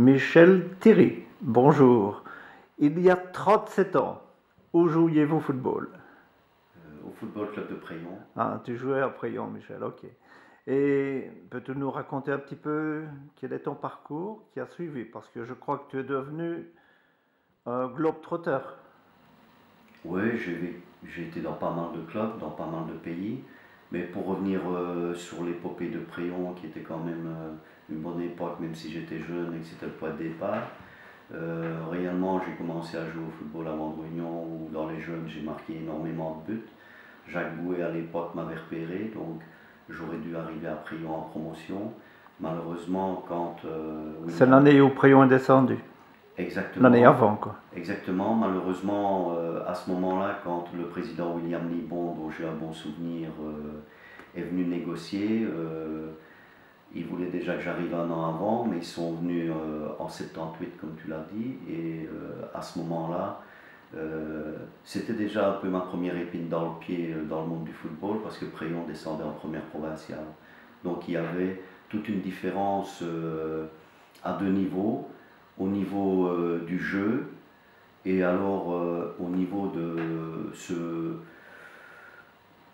Michel Thierry, bonjour. Il y a 37 ans, où jouiez-vous au football? Au Football Club de Prayon. Ah, tu jouais à Prayon, Michel, ok. Et peux-tu nous raconter un petit peu quel est ton parcours qui a suivi? Parce que je crois que tu es devenu un globe-trotter. Oui, j'ai été dans pas mal de clubs, dans pas mal de pays. Mais pour revenir sur l'épopée de Prayon, qui était quand même une bonne époque, même si j'étais jeune et que c'était le point de départ, réellement j'ai commencé à jouer au football à Mandrouignon, où dans les jeunes j'ai marqué énormément de buts. Jacques Bouet à l'époque m'avait repéré, donc j'aurais dû arriver à Prayon en promotion. Malheureusement, quand C'est William. l'année où Prayon est descendu. L'année Exactement. avant, quoi. Exactement. Malheureusement, à ce moment-là, quand le président William Libon, dont j'ai un bon souvenir, est venu négocier, il voulait déjà que j'arrive un an avant, mais ils sont venus en 78, comme tu l'as dit, et à ce moment-là, c'était déjà un peu ma première épine dans le pied dans le monde du football, parce que Prayon descendait en première provinciale. Donc il y avait toute une différence à deux niveaux, au niveau du jeu et alors au niveau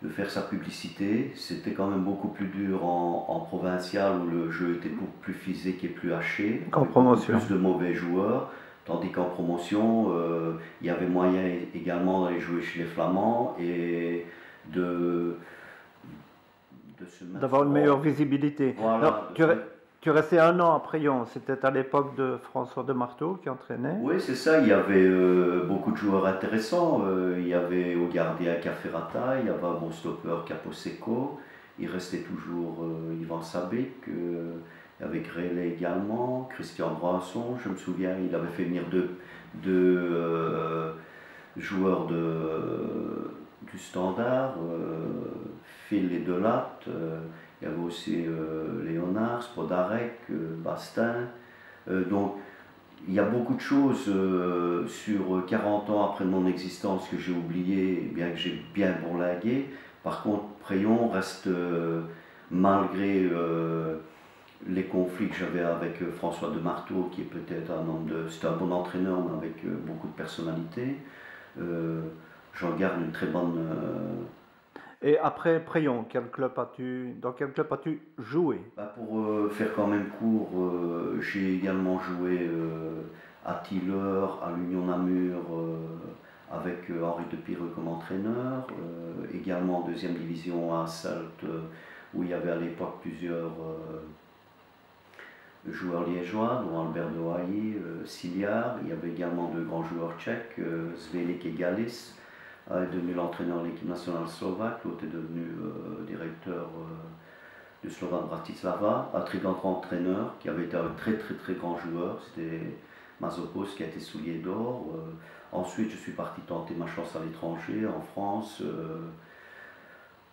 de faire sa publicité. C'était quand même beaucoup plus dur en provincial où le jeu était beaucoup plus physique et plus haché, En avec beaucoup promotion. plus de mauvais joueurs. Tandis qu'en promotion, il y avait moyen également d'aller jouer chez les Flamands et de, de se mettre D'avoir une meilleure en. visibilité. Alors, Voilà, tu es resté un an à Prayon. C'était à l'époque de François de Marteau qui entraînait. oui, c'est ça. Il y avait beaucoup de joueurs intéressants. Il y avait au gardien Caferrata, il y avait un bon stopper Caposeco. Il restait toujours Yvan Sabic. Il y avait Grélé également, Christian Brasson. Je me souviens, il avait fait venir deux joueurs du Standard, Phil et Delatte. Il y avait aussi Léonard, Spodarek, Bastin. Donc, il y a beaucoup de choses sur 40 ans après mon existence que j'ai oubliées, bien que j'ai bien bourlingué. Par contre, Prayon reste, malgré les conflits que j'avais avec François de Marteau, qui est peut-être un homme de. C'était un bon entraîneur, mais avec beaucoup de personnalité. Euh, J'en garde une très bonne. Et après Prayon, dans quel club as-tu joué? Bah, pour faire quand même court, j'ai également joué à Tiller, à l'Union Namur, avec Henri de Pireux comme entraîneur, également en deuxième division à Salt, où il y avait à l'époque plusieurs joueurs liégeois, dont Albert de Hailly, Siliard. Il y avait également deux grands joueurs tchèques, Zvelik et Galis, est devenu l'entraîneur de l'équipe nationale slovaque, l'autre est devenu directeur du Slovan Bratislava, un très grand entraîneur qui avait été un très très très grand joueur, c'était Mazopos qui a été soulier d'or. Ensuite, je suis parti tenter ma chance à l'étranger, en France,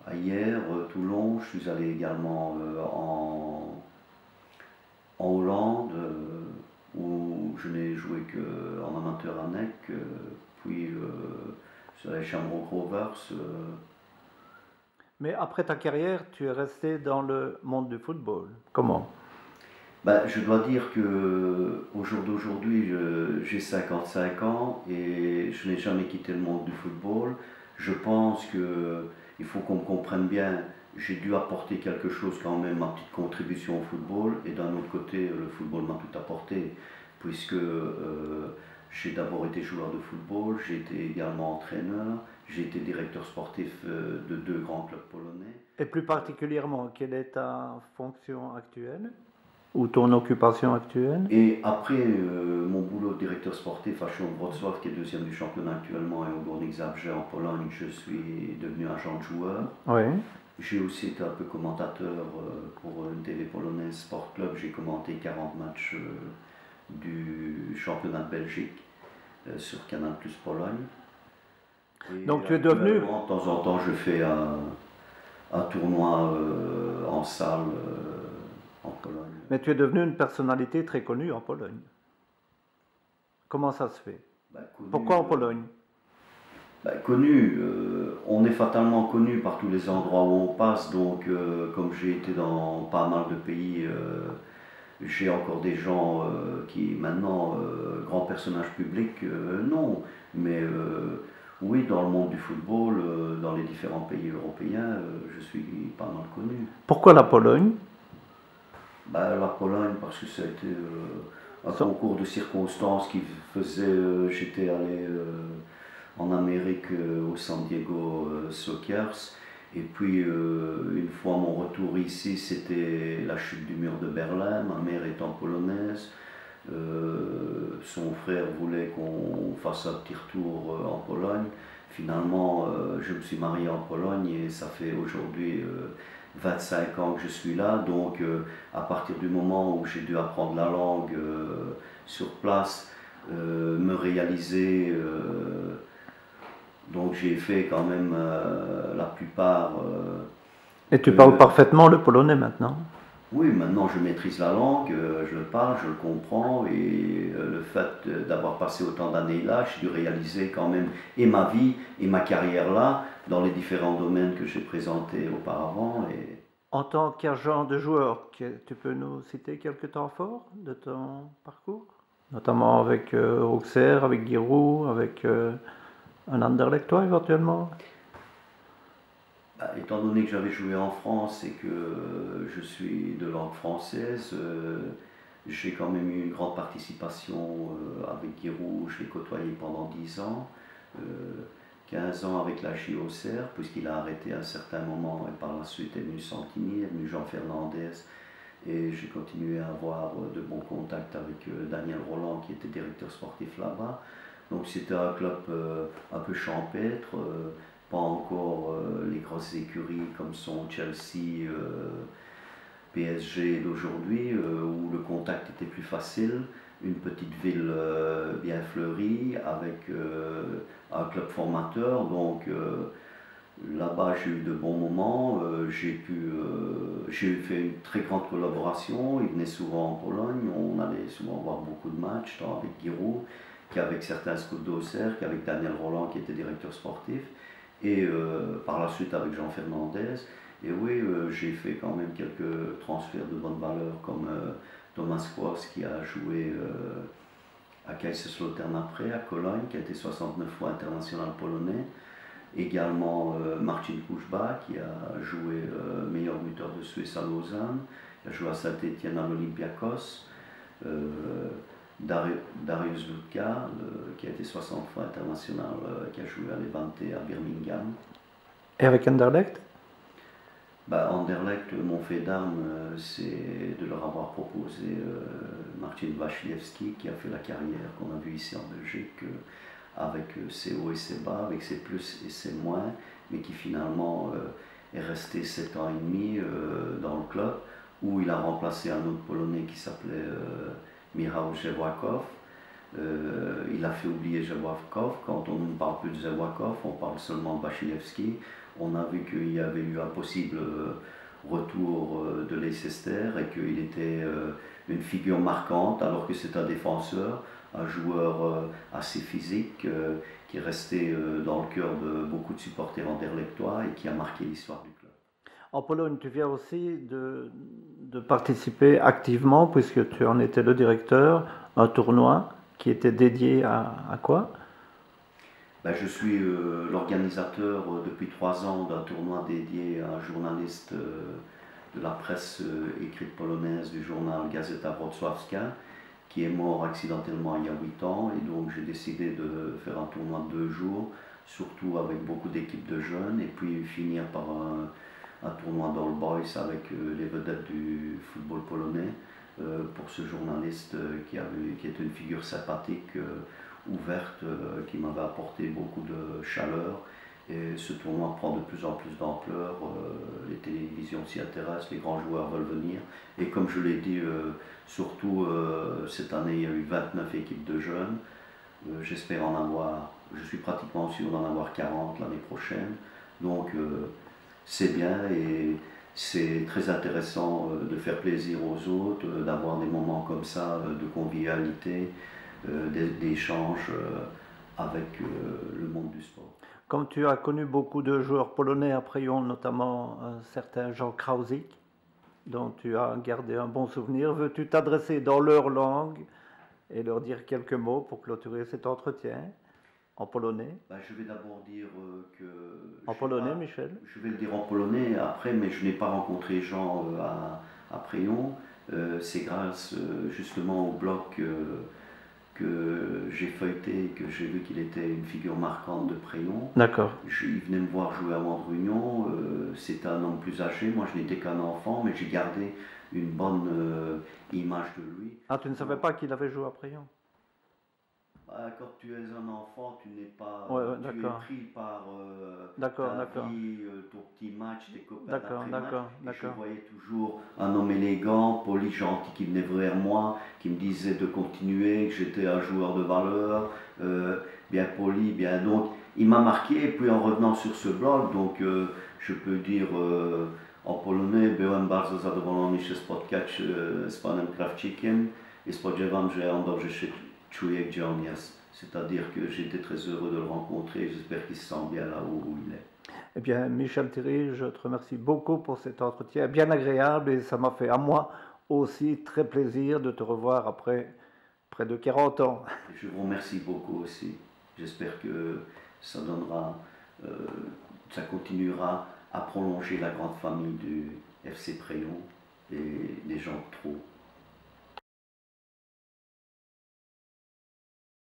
à Hyères, Toulon. Je suis allé également en Hollande, où je n'ai joué qu'en amateur à Neck, puis sur les Shamrock Rovers. Mais après ta carrière, tu es resté dans le monde du football. Comment? Bah, je dois dire que au jour d'aujourd'hui, j'ai 55 ans et je n'ai jamais quitté le monde du football. Je pense que il faut qu'on me comprenne bien. J'ai dû apporter quelque chose quand même, ma petite contribution au football. Et d'un autre côté, le football m'a tout apporté, puisque j'ai d'abord été joueur de football, j'ai été également entraîneur, j'ai été directeur sportif de deux grands clubs polonais. Et plus particulièrement, quelle est ta fonction actuelle ou ton occupation actuelle? Et après mon boulot de directeur sportif à Śląsk Wrocław, qui est deuxième du championnat actuellement, et au Górnik Zabrze en Pologne, je suis devenu agent de joueur. Oui. J'ai aussi été un peu commentateur pour une TV polonaise Sport Club. J'ai commenté 40 matchs du championnat de Belgique sur Canal Plus Pologne. Et Donc tu es devenu, de temps en temps, je fais un tournoi en salle en Pologne. mais tu es devenu une personnalité très connue en Pologne. Comment ça se fait? Bah, connu, Pourquoi en Pologne? Connu, on est fatalement connu par tous les endroits où on passe, donc comme j'ai été dans pas mal de pays, J'ai encore des gens qui maintenant, grands personnages publics, non. Mais oui, dans le monde du football, dans les différents pays européens, je suis pas mal connu. Pourquoi la Pologne? Bah, la Pologne, parce que ça a été un So- concours de circonstances qui faisait. J'étais allé en Amérique au San Diego Sockers. Et puis, une fois mon retour ici, c'était la chute du mur de Berlin. Ma mère étant polonaise, son frère voulait qu'on fasse un petit retour en Pologne. Finalement, je me suis marié en Pologne et ça fait aujourd'hui 25 ans que je suis là. Donc, à partir du moment où j'ai dû apprendre la langue sur place, me réaliser, donc j'ai fait quand même la plupart. Et tu parles parfaitement le polonais maintenant? Oui, maintenant je maîtrise la langue, je le parle, je le comprends et le fait d'avoir passé autant d'années là, j'ai dû réaliser quand même et ma vie et ma carrière là dans les différents domaines que j'ai présentés auparavant. Et En tant qu'agent de joueur, tu peux nous citer quelques temps forts de ton parcours? Notamment avec Auxerre, avec Giroud, avec un Anderlecht, éventuellement? bah, étant donné que j'avais joué en France et que je suis de langue française, j'ai quand même eu une grande participation avec Giroud, je l'ai côtoyé pendant 10 ans. euh, 15 ans avec la JOCR, puisqu'il a arrêté à un certain moment, et par la suite est venu Santini, est venu Jean Fernandez, et j'ai continué à avoir de bons contacts avec Daniel Roland, qui était directeur sportif là-bas. Donc c'était un club un peu champêtre, pas encore les grosses écuries comme sont Chelsea, PSG d'aujourd'hui, où le contact était plus facile. Une petite ville bien fleurie, avec un club formateur. Donc là-bas, j'ai eu de bons moments. J'ai fait une très grande collaboration. Ils venaient souvent en Pologne. On allait souvent voir beaucoup de matchs, tant avec Giroud qu'avec certains scouts d'Auxerre, qu'avec Daniel Roland, qui était directeur sportif, et par la suite avec Jean Fernandez. Et oui, j'ai fait quand même quelques transferts de bonne valeur, comme Thomas Kwas, qui a joué à Kaiserslautern après, à Cologne, qui a été 69 fois international polonais. Également Marcin Kuszba, qui a joué meilleur buteur de Suisse à Lausanne, qui a joué à Saint-Étienne à l'Olympiakos. Darius Lutka, qui a été 60 fois international, qui a joué à Levante à Birmingham. Et avec Anderlecht? Bah, Anderlecht, mon fait d'armes, c'est de leur avoir proposé Marcin Wasilewski, qui a fait la carrière qu'on a vue ici en Belgique, avec ses hauts et ses bas, avec ses plus et ses moins, mais qui finalement est resté 7 ans et demi dans le club, où il a remplacé un autre Polonais qui s'appelait Michał Żewakov. Il a fait oublier Żewakov. Quand on ne parle plus de Żewakov, on parle seulement de Wasilewski. On a vu qu'il y avait eu un possible retour de Leicester et qu'il était une figure marquante, alors que c'est un défenseur, un joueur assez physique, qui est resté dans le cœur de beaucoup de supporters anderlechtois et qui a marqué l'histoire du club. En Pologne, tu viens aussi de participer activement, puisque tu en étais le directeur, un tournoi qui était dédié à quoi? Ben, je suis l'organisateur depuis 3 ans d'un tournoi dédié à un journaliste de la presse écrite polonaise du journal Gazeta Wrocławska, qui est mort accidentellement il y a 8 ans. Et donc j'ai décidé de faire un tournoi de 2 jours, surtout avec beaucoup d'équipes de jeunes, et puis finir par un tournoi d'All Boys avec les vedettes du football polonais, pour ce journaliste qui était une figure sympathique, ouverte, qui m'avait apporté beaucoup de chaleur. Et ce tournoi prend de plus en plus d'ampleur, les télévisions s'y intéressent, les grands joueurs veulent venir. Et comme je l'ai dit, surtout cette année, il y a eu 29 équipes de jeunes. J'espère en avoir, je suis pratiquement sûr d'en avoir 40 l'année prochaine. Donc c'est bien et c'est très intéressant de faire plaisir aux autres, d'avoir des moments comme ça de convivialité, d'échanges avec le monde du sport. Comme tu as connu beaucoup de joueurs polonais après Lyon, notamment un certain Jean Krausik. dont tu as gardé un bon souvenir. Veux-tu t'adresser dans leur langue et leur dire quelques mots pour clôturer cet entretien en polonais? Bah, je vais d'abord dire que En je sais polonais, pas, Michel? je vais le dire en polonais après, mais je n'ai pas rencontré Jean à Préon. C'est grâce justement au blog que j'ai feuilleté et que j'ai vu qu'il était une figure marquante de Préon. D'accord. Il venait me voir jouer à Mandrunion, c'était un homme plus âgé, moi je n'étais qu'un enfant, mais j'ai gardé une bonne image de lui. Ah, tu ne savais pas qu'il avait joué à Préon? Quand tu es un enfant, tu n'es pas, Ouais, ouais, tu es d'accord. pris par D'accord, ta d'accord. vie, ton petit match, tes copains D'accord, d'après-match. d'accord, Et je d'accord. voyais toujours un homme élégant, poli, gentil, qui venait vers moi, qui me disait de continuer, que j'étais un joueur de valeur, bien poli, bien donc. Il m'a marqué, et puis en revenant sur ce blog, donc je peux dire en polonais, byłem bardzo zadowolony się spotkać z panem Krawczykiem i spodziewam, że on dobrze się czuje, gdzie on jest. C'est-à-dire que j'étais très heureux de le rencontrer, j'espère qu'il se sent bien là où il est. Eh bien, Michel Thierry, je te remercie beaucoup pour cet entretien bien agréable et ça m'a fait à moi aussi très plaisir de te revoir après près de 40 ans. Et je vous remercie beaucoup aussi. J'espère que ça donnera, ça continuera à prolonger la grande famille du FC Préon et des gens de trop.